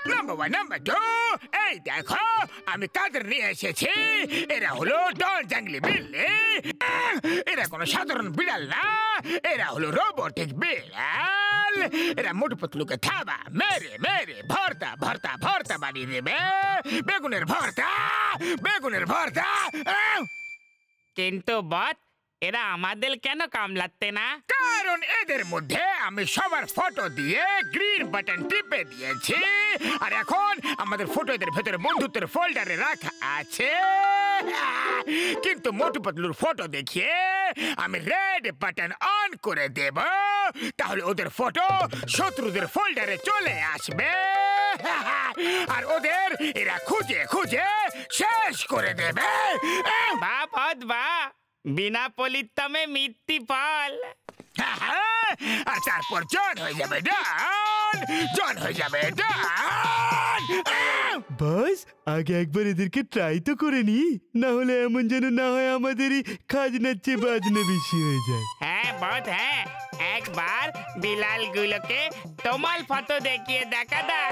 Number one number two, এই দেখো আমি কাদের নিয়ে এসেছি। এরা হলো ডন জাংলি বিল্লি। এরা কোনো সাধারণ বিড়াল না, এরা হলো রোবটিক বিড়াল। এরা মোটু পাতলুকে থাবা মেরে মেরে ভর্তা ভর্তা ভর্তা বানিয়ে দেবে। বেগুনের ভর্তা, বেগুনের ভর্তা। কিন্তু বস, এরা আমাদের কেন কামড়াচ্ছে না? কারণ এদের মধ্যে আমি সবার ফটো দিয়ে গ্রিন বাটন টিপে দিয়েছি, আর এখন আমাদের ফটো এদের ভেতরে বন্ধুত্বের ফোল্ডারে রাখা আছে। কিন্তু মোটু পাতলুর ফটো দেখিয়ে আমি রেড বাটন অন করে দেব, তাহলে ওদের ফটো শত্রুদের ফোল্ডারে চলে আসবে আর ওদের এরা খুঁজে খুঁজে শেষ করে দেবে। বাহ বস বাহ, বিনা পরিশ্রমে মিথ্যি ফল। আর তারপর জন হয়ে যাবে ডন, জন হয়ে যাবে ডন। বস, আগে একবার এদেরকে ট্রাই তো করে নি, না হলে এমন যেন না হয় আমাদেরই খাজনার চেয়ে বাজনা বেশি হয়ে যায়। হ্যাঁ বস হ্যাঁ, একবার বিলাল গুলোকে তোমার ফটো দেখিয়ে দেখা দাও।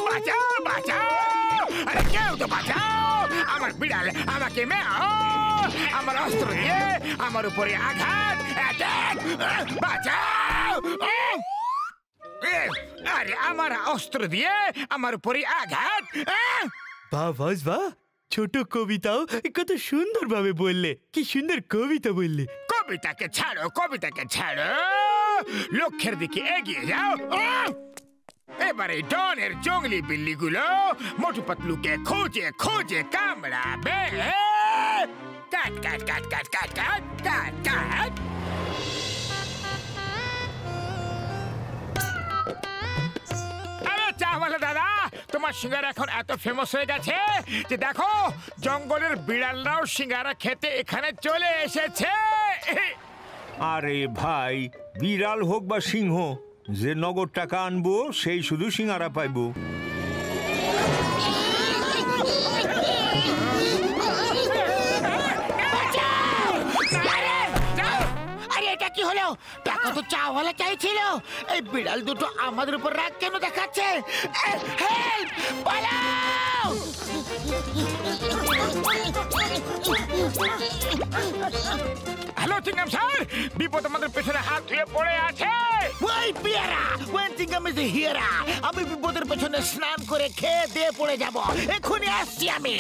বাঁচাও বাঁচাও, আরে কেউ তো বাঁচাও, আমার বিড়াল আমাকে মেও, আমার অস্ত্র দিয়ে আমার উপরে আঘাত, অ্যাটাক, বাঁচাও। আরে আমার অস্ত্র দিয়ে আমার উপরে আঘাত। বাহ বস বাহ, ছোট কবিতাও কত সুন্দর ভাবে বললে, কি সুন্দর কবিতা বললে। কবিতাকে ছাড়ো, কবিতাকে ছাড়ো, লক্ষ্যের দিকে এগিয়ে যাও। এবারে ডনের জঙ্গলি বিল্লিগুলো মোটু পাতলুকে খুঁজে খুঁজে কামড়াবে। কাট কাট কাট কাট কাট কাট কাট কাট। আরে চাওয়ালা দাদা, তোমার সিঙ্গারা এখন এত ফেমাস হয়ে গেছে যে দেখো জঙ্গলের বিড়ালরাও সিঙ্গারা খেতে এখানে চলে এসেছে। আরে ভাই, বিড়াল হোক বা সিংহ, যে নগদ টাকা আনবো সেই শুধু সিঙ্গারা পাইবো। আরে এটা কি হলো? টাকা তো চাওয়ালা চাইছিল, এই বিড়াল দুটো আমাদের উপর রাগ কেন দেখাচ্ছে? হেল্প, পালাও! হ্যালো চিংগাম স্যার, বিপদ আমাদের পেছনে হাত ধুয়ে পড়ে আছে। ওই পিয়ারা, ওই চিংগাম ইজ হিয়ারা। আমি বিপদের পেছনে স্নান করে খেয়ে দিয়ে পড়ে যাব, এক্ষুনি আসছি আমি।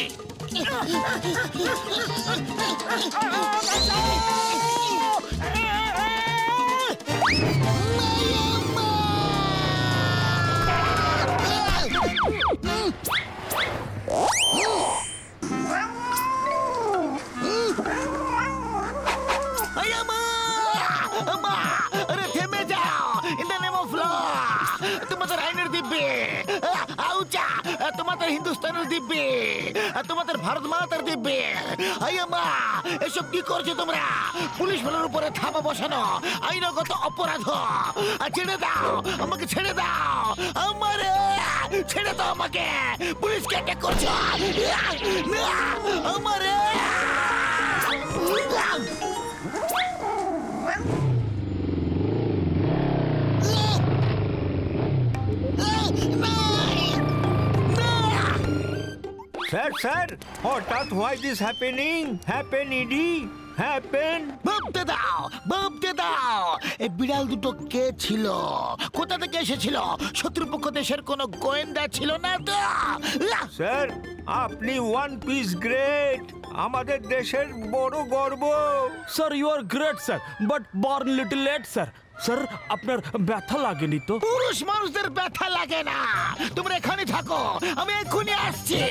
থেমে যাও, in the name of law. তোমাদের আইনের দিব্যি, আউচা, তোমাদের হিন্দুস্তানের দিব্যি, তোমাদের ভারত মাতার দিব্যি। আইয়ামা, এসব কি করছো তোমরা? পুলিশ বলের উপরে থাবা বসানো আইনগত অপরাধ। ছেড়ে দাও আমাকে, ছেড়ে দাও আমারে, ছেড়ে দাও আমাকে। পুলিশকে অ্যাটাক করছো আমারে। স্যার স্যার, হঠাৎ why this happening? Happened, happen. ভাবতে দাও, ভাবতে দাও, এই বিড়াল দুটো কে ছিল? কোথা থেকে এসেছিল? শত্রুপক্ষ দেশের কোনো গোয়েন্দা ছিল না তো? স্যার, আপনি ওয়ান পিস গ্রেট, আমাদের দেশের বড় গর্ব। Sir you are great sir, but born little late sir. Sir আপনার ব্যথা লাগেনি তো? পুরুষ মানুষদের ব্যথা লাগে না, তোমরা এখানে থাকো, আমি এক্ষুনি আসছি।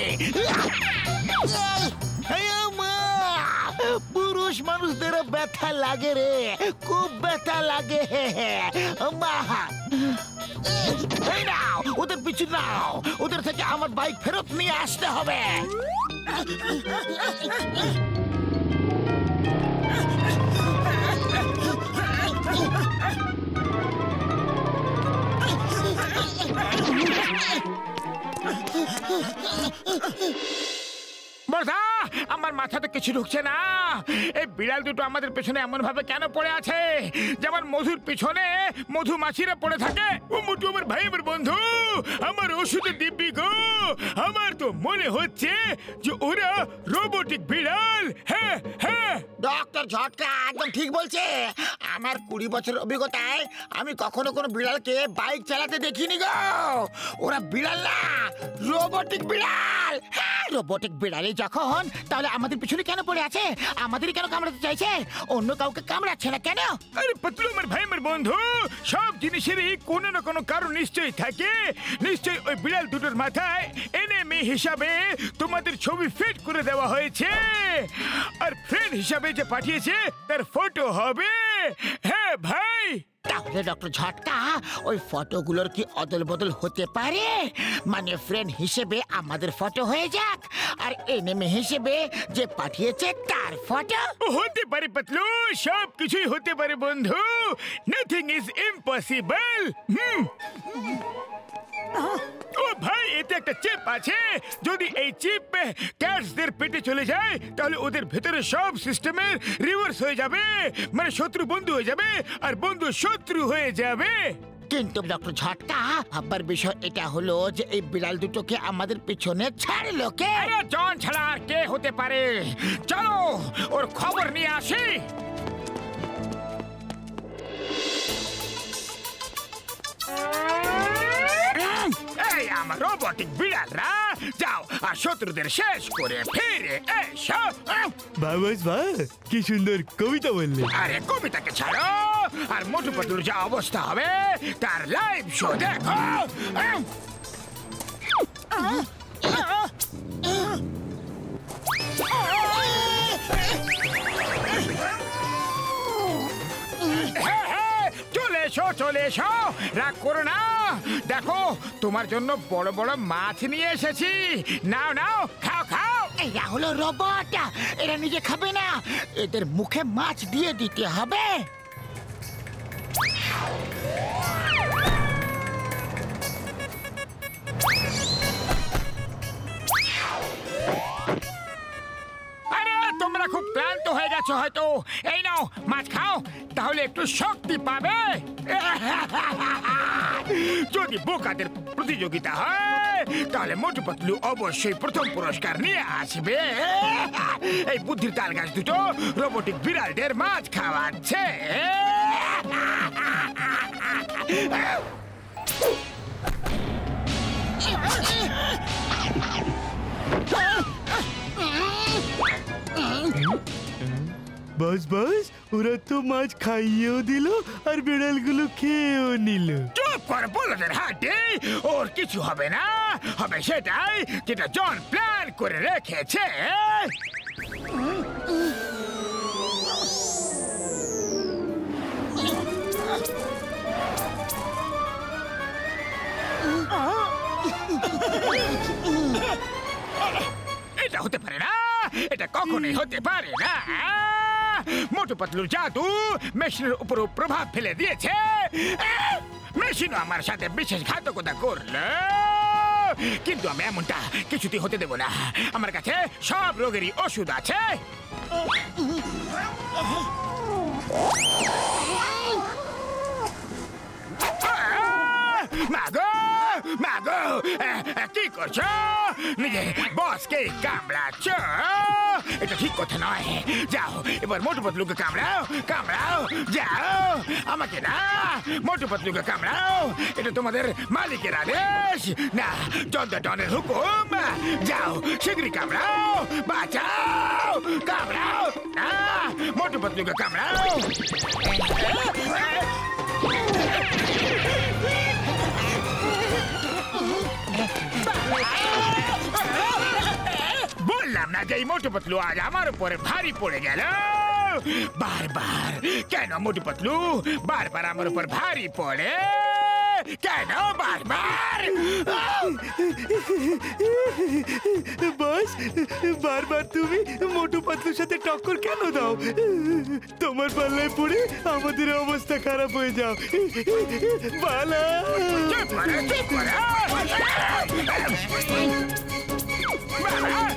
পুরুষ মানুষদের ব্যথা লাগে রে, খুব ব্যথা লাগে। নাও ওদের পিছু নাও, ওদের থেকে আমার বাইক ফেরত নিয়ে আসতে হবে। বর্দা, আমার মাথাতে কিছু ঢুকছে না। এই বিড়াল দুটো আমাদের পেছনে এমন ভাবে কেন পড়ে আছে, যেমন মধুর পিছনে মধুমাছিরা পড়ে থাকে। ও মোটু আমার ভাই, আমার বন্ধু, আমার ওষুধের দিব্যি গো। আমার তো মনে হচ্ছে যে ওরা রোবোটিক বিড়াল। হ্যাঁ হ্যাঁ, ডক্টর ঝটকা একদম ঠিক বলছে। আমার 20 বছরের অভিজ্ঞতায় আমি কখনো কোনো বিড়ালকে বাইক চালাতে দেখিনি গো। ওরা বিড়াল না, রোবোটিক বিড়াল। হ্যাঁ, রোবোটিক বিড়ালই যখন, তাহলে আমাদের পিছনে কেন পড়ে আছে? আমাদেরই কেন কামড়াতে চাইছে? অন্য কাউকে কামড়াচ্ছে না কেন? আরে পাতলু আমার ভাই, আমার বন্ধু, সব জিনিসেরই কোনো না কোনো কারণ নিশ্চয়ই থাকে। নিশ্চয়ই ওই বিড়াল দুটোর মাথায় এনিমি হিসাবে তোমাদের ছবি ফিট করে দেওয়া হয়েছে, আর ফ্রেন্ড হিসাবে যে পাঠিয়েছে তার ফটো হবে। হ্যাঁ ভাই, তাহলে ডক্টর ঝটকা, ওই ফটোগুলোর কি অদল বদল হতে পারে? মানে ফ্রেন্ড হিসেবে আমাদের ফটো হয়ে যাক, আর এনিমি হিসেবে যে পাঠিয়েছে তার ফটো। হতে পারে পাতলু, সব কিছুই হতে পারে বন্ধু। Nothing is impossible. ও ভাই, এতে একটা চিপ আছে। যদি এই চিপ ক্যাটসদের পেটে চলে যায়, তাহলে ওদের ভেতরে সব সিস্টেমের রিভার্স হয়ে যাবে। মানে শত্রু বন্ধু হয়ে যাবে, আর বন্ধু শত্রু হয়ে যাবে। কিন্তু ডক্টর ঝটকা, ভাববার বিষয় এটা হলো যে এই বিড়াল দুটোকে আমাদের পিছনে ছাড়লো কে? আরে জন ছাড়া আর কে হতে পারে? চলো ওর খবর নিয়ে আসি। এই আমার রোবটিক বিড়ালরা, যাও আর শত্রুদের শেষ করে ফিরে এসো। বাবাস বা, কি সুন্দর কবিতা বললে। আরে কবিতাকে ছাড়ো, আর মোটু পাতলুর যা অবস্থা হবে তার লাইভ শো দেখো। চলে এসো, চলে এসো, রাগ করো না। দেখো, তোমার জন্য বড় বড় মাছ নিয়ে এসেছি। নাও নাও, খাও খাও। এরা হলো রোবট, এরা নিজে খাবে না, এদের মুখে মাছ দিয়ে দিতে হবে। আরে তোমরা খুব ক্লান্ত হয়ে গেছো হয়তো। এই নাও মাছ খাও, তাহলে একটু শক্তি পাবে। যদি বোকাদের প্রতিযোগিতা হয়, তাহলে মোটু পাতলু অবশ্যই প্রথম পুরস্কার নিয়ে আসবে। এই বুদ্ধির তাল গাছ দুটো রোবোটিক বিড়ালদের মাছ খাওয়াচ্ছে। বাস বাস, ওরা তো মাছ খাইয়েও দিল আর বিড়ালগুলো খেয়েও নিল। চুপ কর বলদের হাটে, ওর কিছু হবে না। হবে সেটাই যেটা জন প্ল্যান করে রেখেছে। এটা হতে পারে না, এটা কখনোই হতে পারে না। মোটু পাতলুর জাদু মেশিনের উপর প্রভাব ফেলে দিয়েছে। মেশিনও আমার সাথে বিশেষ ঘাতকতা করলো, কিন্তু আমি এমনটা কিছুতেই হতে দেব না। আমার কাছে সব রোগেরই ওষুধ আছে। মাগো মাগো, কি করছো? নিজে বসকে কামড়াচ্ছ, এটা ঠিক কথা নয়। যাও এবার মোটু পাতলুকে কামড়াও, কামড়াও, যাও। আমাকে না, মোটু পাতলুকে কামড়াও, এটা তোমাদের মালিকের আদেশ না, ডনের হুকুম। যাও শীঘ্রই কামড়াও, বাঁচাও, কামড়াও না, মোটু পাতলুকে কামড়াও। বললাম না যে এই মোটু পাতলু আজ আমার উপরে ভারী পড়ে গেল। বারবার কেন মোটু পাতলু বারবার আমার উপর ভারী পড়ে? কেন বারবার? বস, বারবার তুমি মোটু পাতলুর সাথে টক্কর কেন দাও? তোমার পাল্লায় পড়ে আমাদের অবস্থা খারাপ হয়ে যাও। বালা, চুপ করো, চুপ করো। বাবা!